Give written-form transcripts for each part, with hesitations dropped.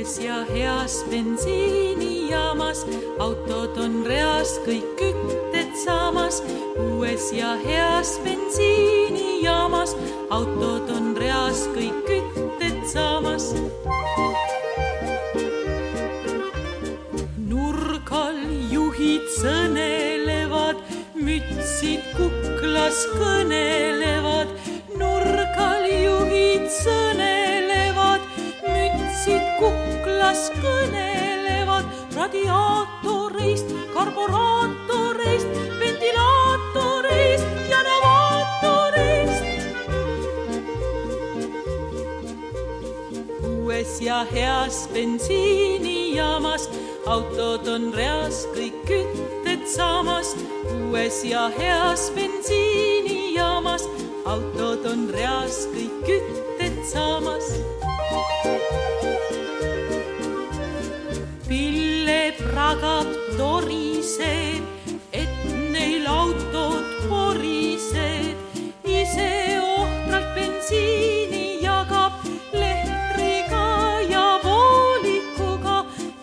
uues ja heas bensiinijaamas, autod on reas, kõik kütted saamas. Uues ja heas bensiinijaamas, autod on reas, kõik kütted saamas. Nurgal juhid sõnelevad, mütsid kuklas kõnelevad. Nurgal juhid sõnelevad, mütsid kuklas kõnelevad. Radiaatoreist, karburatoreist, ventilaatoreist ja novaatoreist. Uues ja heas bensiinijaamas, autod on reas, kõik kütted saamas. Uues ja heas bensiinijaamas, autod on reas, kõik kütted saamas. Pille pragab torised, et neil autod porised. Ise ohtralt bensiini jagab lehtriga ja voolikuga.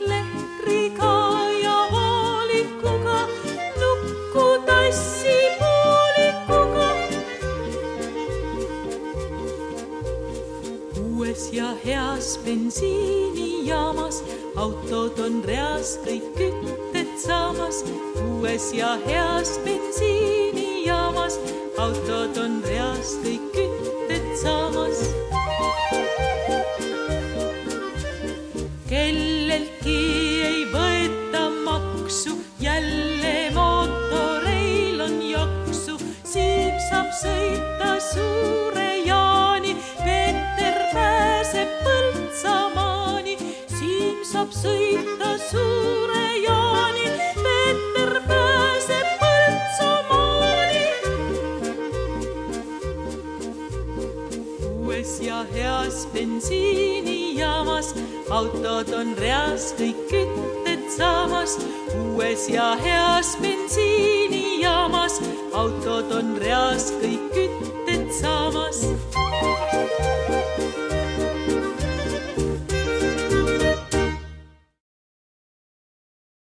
Lehtriga ja voolikuga, nukku tassi poolikuga. Uues ja heas bensiinijaamas, autod on reas, kõik kütted saamas. Uues ja heas bensiinijaamas, autod on reas, kõik kütted saamas. Kelleltki ei võeta maksu, jälle mootoreil on jaksu. Siim saab sõita suure Jaani, Peeter pääseb Põltsamaani. Siim saab sõita suure Jaani, Peeter pääseb Põltsamaani. Uues ja heas bensiinijaamas, autod on reas, kõik kütted saamas. Uues ja heas bensiinijaamas, autod on reas, kõik kütted